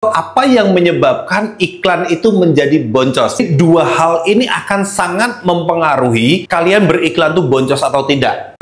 Apa yang menyebabkan iklan itu menjadi boncos? Dua hal ini akan sangat mempengaruhi kalian beriklan tuh boncos atau tidak.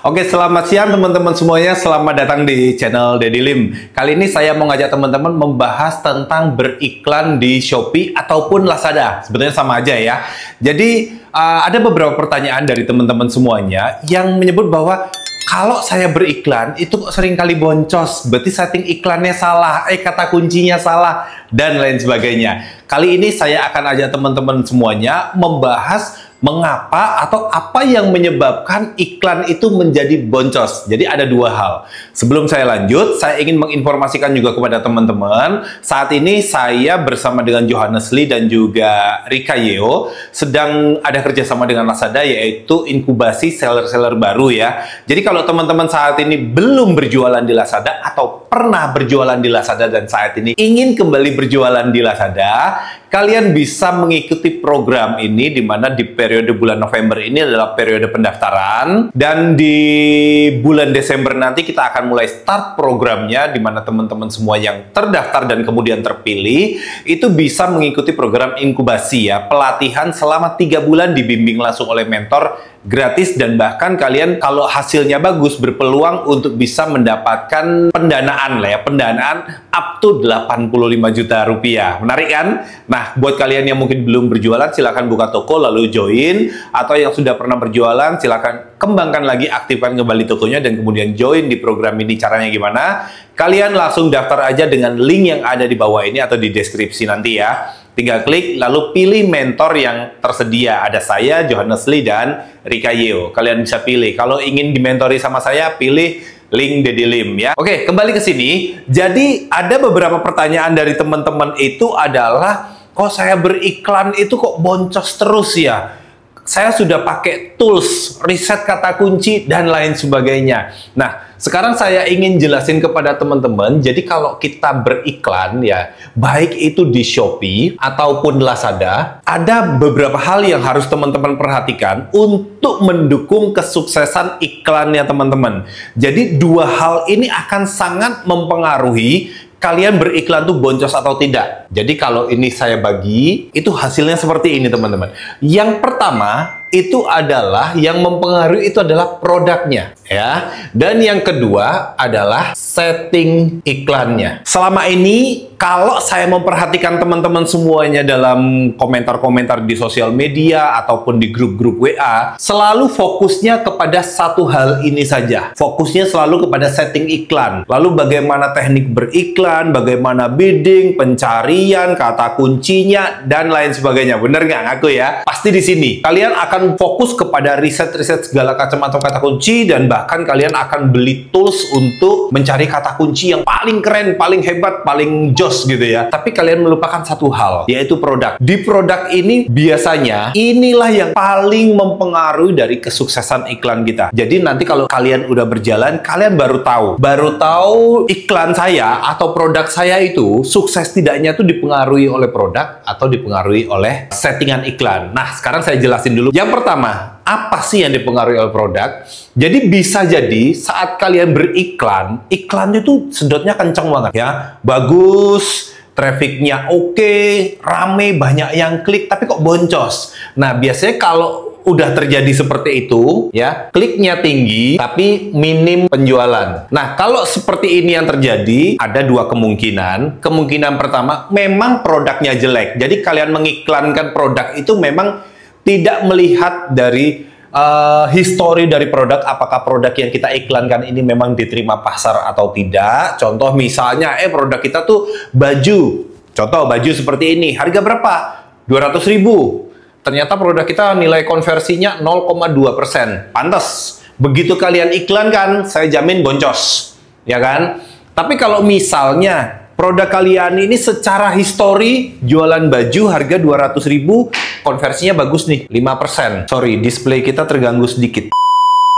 Oke, selamat siang teman-teman semuanya. Selamat datang di channel Daddy Lim. Kali ini saya mau ngajak teman-teman membahas tentang beriklan di Shopee ataupun Lazada. Sebetulnya sama aja ya. Jadi, ada beberapa pertanyaan dari teman-teman semuanya yang menyebut bahwa kalau saya beriklan, itu kok sering kali boncos. Berarti setting iklannya salah, kata kuncinya salah, dan lain sebagainya. Kali ini saya akan ajak teman-teman semuanya membahas mengapa atau apa yang menyebabkan iklan itu menjadi boncos. Jadi ada dua hal. Sebelum saya lanjut, saya ingin menginformasikan juga kepada teman-teman. Saat ini saya bersama dengan Johannes Lee dan juga Rika Yeo sedang ada kerjasama dengan Lazada, yaitu inkubasi seller-seller baru ya. Jadi kalau teman-teman saat ini belum berjualan di Lazada atau pernah berjualan di Lazada dan saat ini ingin kembali berjualan di Lazada, kalian bisa mengikuti program ini di mana di periode bulan November ini adalah periode pendaftaran, dan di bulan Desember nanti kita akan mulai start programnya di mana teman-teman semua yang terdaftar dan kemudian terpilih itu bisa mengikuti program inkubasi ya, pelatihan selama 3 bulan dibimbing langsung oleh mentor gratis, dan bahkan kalian kalau hasilnya bagus berpeluang untuk bisa mendapatkan pendanaan lah ya, pendanaan up to 85 juta rupiah. Menarik kan? Nah, buat kalian yang mungkin belum berjualan, silahkan buka toko lalu join, atau yang sudah pernah berjualan silahkan kembangkan lagi, aktifkan kembali tokonya dan kemudian join di program ini. Caranya gimana? Kalian langsung daftar aja dengan link yang ada di bawah ini atau di deskripsi nanti ya. Tinggal klik, lalu pilih mentor yang tersedia. Ada saya, Johannes Lee, dan Rika Yeo. Kalian bisa pilih. Kalau ingin dimentori sama saya, pilih link Daddy Lim ya. Oke, kembali ke sini. Jadi, ada beberapa pertanyaan dari teman-teman itu adalah, kok saya beriklan itu kok boncos terus ya? Saya sudah pakai tools, riset kata kunci, dan lain sebagainya. Nah, sekarang saya ingin jelasin kepada teman-teman, jadi kalau kita beriklan ya, baik itu di Shopee ataupun Lazada, ada beberapa hal yang harus teman-teman perhatikan untuk mendukung kesuksesan iklannya teman-teman. Jadi dua hal ini akan sangat mempengaruhi kalian beriklan tuh boncos atau tidak. Jadi kalau ini saya bagi, itu hasilnya seperti ini teman-teman. Yang pertama, itu adalah yang mempengaruhi itu adalah produknya ya. Dan yang kedua adalah setting iklannya. Selama ini kalau saya memperhatikan teman-teman semuanya dalam komentar-komentar di sosial media ataupun di grup-grup WA, selalu fokusnya kepada satu hal ini saja. Fokusnya selalu kepada setting iklan. Lalu bagaimana teknik beriklan, bagaimana bidding, pencarian, kata kuncinya, dan lain sebagainya. Bener nggak ngaku ya? Pasti di sini kalian akan fokus kepada riset-riset segala macam atau kata kunci, dan bahkan kalian akan beli tools untuk mencari kata kunci yang paling keren, paling hebat, paling jos gitu ya. Tapi kalian melupakan satu hal, yaitu produk. Di produk ini biasanya inilah yang paling mempengaruhi dari kesuksesan iklan kita. Jadi nanti kalau kalian udah berjalan, kalian baru tahu iklan saya atau produk saya itu sukses tidaknya tuh dipengaruhi oleh produk atau dipengaruhi oleh settingan iklan. Nah, sekarang saya jelasin dulu. Yang pertama, apa sih yang dipengaruhi oleh produk? Jadi bisa jadi saat kalian beriklan, iklan itu sedotnya kenceng banget ya. Bagus, trafficnya oke, rame, banyak yang klik, tapi kok boncos. Nah, biasanya kalau udah terjadi seperti itu ya, kliknya tinggi tapi minim penjualan. Nah, kalau seperti ini yang terjadi, ada dua kemungkinan. Kemungkinan pertama, memang produknya jelek. Jadi kalian mengiklankan produk itu memang tidak melihat dari histori dari produk, apakah produk yang kita iklankan ini memang diterima pasar atau tidak. Contoh misalnya, produk kita tuh baju. Contoh baju seperti ini, harga berapa? 200.000. Ternyata produk kita nilai konversinya 0,2%. Pantes. Begitu kalian iklankan, saya jamin boncos. Ya kan? Tapi kalau misalnya produk kalian ini secara histori jualan baju harga 200.000, konversinya bagus nih, 5%. Sorry, display kita terganggu sedikit.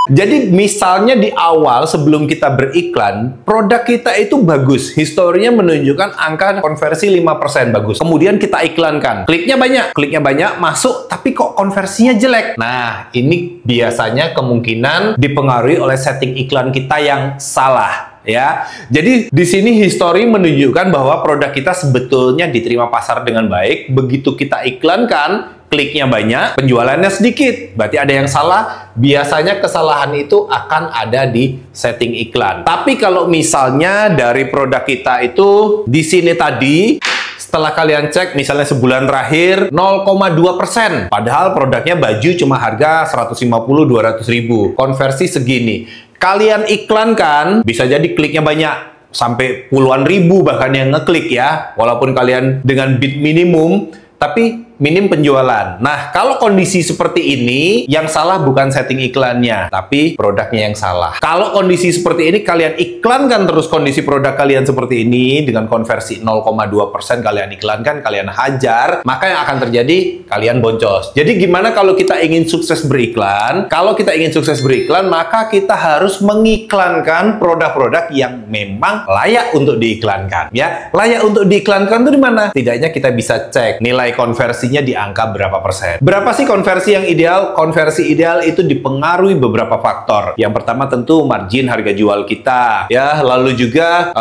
Jadi misalnya di awal sebelum kita beriklan, produk kita itu bagus. Historinya menunjukkan angka konversi 5% bagus. Kemudian kita iklankan. Kliknya banyak, masuk, tapi kok konversinya jelek. Nah, ini biasanya kemungkinan dipengaruhi oleh setting iklan kita yang salah. Ya, jadi di sini history menunjukkan bahwa produk kita sebetulnya diterima pasar dengan baik. Begitu kita iklankan, kliknya banyak, penjualannya sedikit. Berarti ada yang salah. Biasanya kesalahan itu akan ada di setting iklan. Tapi kalau misalnya dari produk kita itu di sini tadi, setelah kalian cek misalnya sebulan terakhir 0,2%. Padahal produknya baju cuma harga 150-200 ribu. Konversi segini. Kalian iklankan, bisa jadi kliknya banyak. Sampai puluhan ribu bahkan yang ngeklik ya. Walaupun kalian dengan bid minimum, tapi minim penjualan. Nah, kalau kondisi seperti ini, yang salah bukan setting iklannya, tapi produknya yang salah. Kalau kondisi seperti ini, kalian iklankan terus kondisi produk kalian seperti ini, dengan konversi 0,2% kalian iklankan, kalian hajar, maka yang akan terjadi, kalian boncos. Jadi gimana kalau kita ingin sukses beriklan? Kalau kita ingin sukses beriklan, maka kita harus mengiklankan produk-produk yang memang layak untuk diiklankan. Ya, layak untuk diiklankan itu di mana? Tidaknya kita bisa cek nilai konversi di angka berapa persen. Berapa sih konversi yang ideal? Konversi ideal itu dipengaruhi beberapa faktor. Yang pertama tentu margin harga jual kita, ya. Lalu juga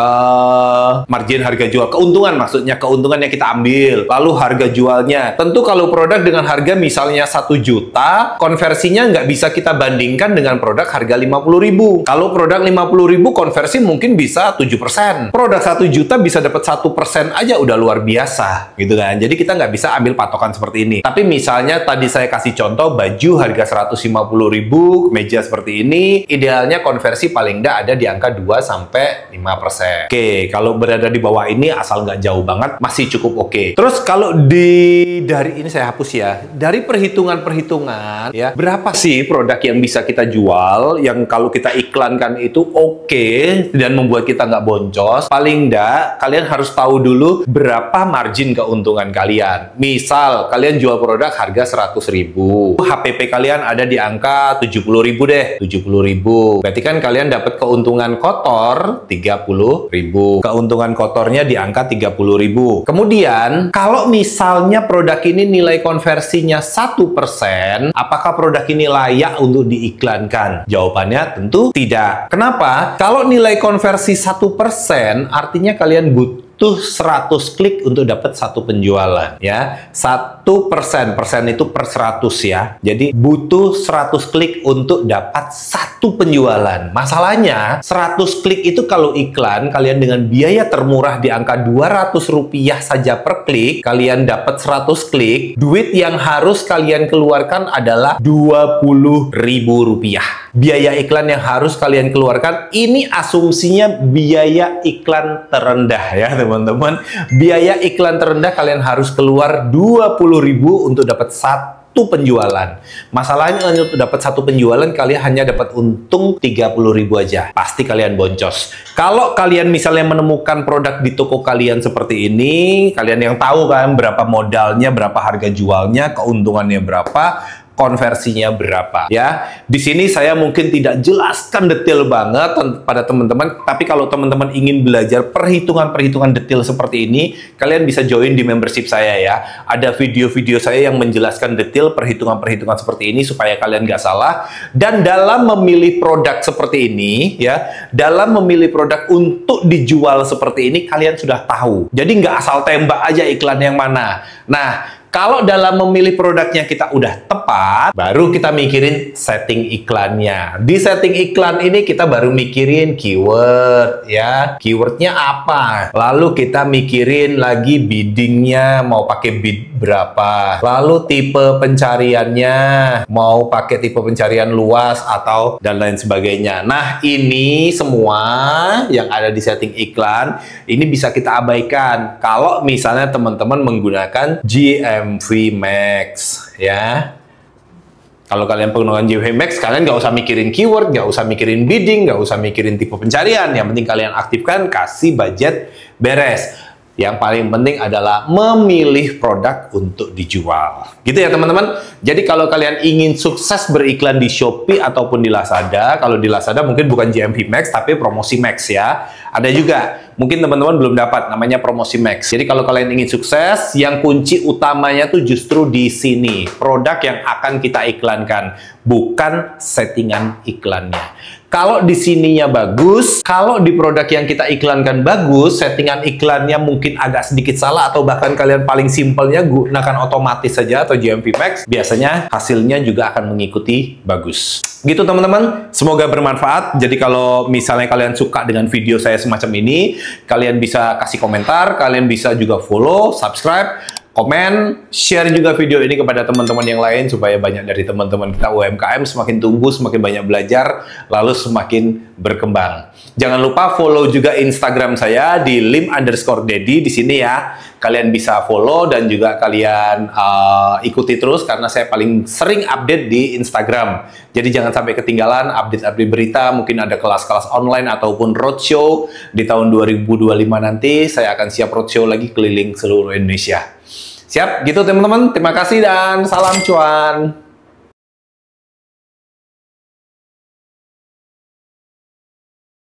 margin harga jual, keuntungan, maksudnya keuntungan yang kita ambil. Lalu harga jualnya. Tentu kalau produk dengan harga misalnya 1 juta, konversinya nggak bisa kita bandingkan dengan produk harga 50.000. Kalau produk 50.000 konversi mungkin bisa 7%. Produk 1 juta bisa dapat 1% aja udah luar biasa, gitu kan. Jadi kita nggak bisa ambil patokan seperti ini. Tapi misalnya tadi saya kasih contoh baju harga 150.000, meja seperti ini, idealnya konversi paling nggak ada di angka 2-5%. Oke, kalau berada di bawah ini asal nggak jauh banget masih cukup oke. Terus kalau dari ini saya hapus ya. Dari perhitungan-perhitungan ya, berapa sih produk yang bisa kita jual yang kalau kita iklankan itu oke dan membuat kita nggak boncos? Paling nggak kalian harus tahu dulu berapa margin keuntungan kalian. Misal kalian jual produk harga 100.000, HPP kalian ada di angka 70.000 deh, 70.000. Berarti kan kalian dapat keuntungan kotor 30.000. Keuntungan kotornya di angka 30.000. Kemudian kalau misalnya produk ini nilai konversinya 1%, apakah produk ini layak untuk diiklankan? Jawabannya tentu tidak. Kenapa? Kalau nilai konversi 1%, artinya kalian butuh 100 klik untuk dapat 1 penjualan ya. 1%, persen itu per 100 ya. Jadi butuh 100 klik untuk dapat 1 penjualan. Masalahnya 100 klik itu kalau iklan kalian dengan biaya termurah di angka 200 rupiah saja per klik, kalian dapat 100 klik, duit yang harus kalian keluarkan adalah 20.000 rupiah. Biaya iklan yang harus kalian keluarkan, ini asumsinya biaya iklan terendah ya teman-teman. Biaya iklan terendah kalian harus keluar 20.000 untuk dapat 1 penjualan. Masalahnya untuk dapat 1 penjualan kalian hanya dapat untung 30.000 aja. Pasti kalian boncos. Kalau kalian misalnya menemukan produk di toko kalian seperti ini, kalian yang tahu kan berapa modalnya, berapa harga jualnya, keuntungannya berapa, konversinya berapa ya. Di sini saya mungkin tidak jelaskan detail banget pada teman-teman, tapi kalau teman-teman ingin belajar perhitungan-perhitungan detail seperti ini, kalian bisa join di membership saya ya. Ada video-video saya yang menjelaskan detail perhitungan-perhitungan seperti ini supaya kalian nggak salah. Dan dalam memilih produk seperti ini ya, dalam memilih produk untuk dijual seperti ini, kalian sudah tahu. Jadi nggak asal tembak aja iklan yang mana. Nah, kalau dalam memilih produknya kita udah tepat, baru kita mikirin setting iklannya. Di setting iklan ini kita baru mikirin keyword ya. Keywordnya apa? Lalu kita mikirin lagi biddingnya, mau pakai bid berapa. Lalu tipe pencariannya, mau pakai tipe pencarian luas atau dan lain sebagainya. Nah, ini semua yang ada di setting iklan, ini bisa kita abaikan. Kalau misalnya teman-teman menggunakan GMV Max ya. Kalau kalian penggunaan GMV Max, kalian nggak usah mikirin keyword, nggak usah mikirin bidding, nggak usah mikirin tipe pencarian. Yang penting kalian aktifkan, kasih budget, beres. Yang paling penting adalah memilih produk untuk dijual. Gitu ya teman-teman. Jadi kalau kalian ingin sukses beriklan di Shopee ataupun di Lazada, kalau di Lazada mungkin bukan JMP Max tapi promosi Max ya. Ada juga, mungkin teman-teman belum dapat, namanya promosi Max. Jadi kalau kalian ingin sukses, yang kunci utamanya tuh justru di sini. Produk yang akan kita iklankan, bukan settingan iklannya. Kalau di sininya bagus, kalau di produk yang kita iklankan bagus, settingan iklannya mungkin agak sedikit salah, atau bahkan kalian paling simpelnya gunakan otomatis saja atau JMP Max, biasanya hasilnya juga akan mengikuti bagus. Gitu teman-teman, semoga bermanfaat. Jadi kalau misalnya kalian suka dengan video saya semacam ini, kalian bisa kasih komentar, kalian bisa juga follow, subscribe, komen, share juga video ini kepada teman-teman yang lain supaya banyak dari teman-teman kita UMKM semakin tumbuh, semakin banyak belajar, lalu semakin berkembang. Jangan lupa follow juga Instagram saya di lim_daddy di sini ya. Kalian bisa follow dan juga kalian ikuti terus karena saya paling sering update di Instagram. Jadi jangan sampai ketinggalan update-update berita, mungkin ada kelas-kelas online ataupun roadshow di tahun 2025 nanti. Saya akan siap roadshow lagi keliling seluruh Indonesia. Siap, gitu teman-teman. Terima kasih dan salam cuan.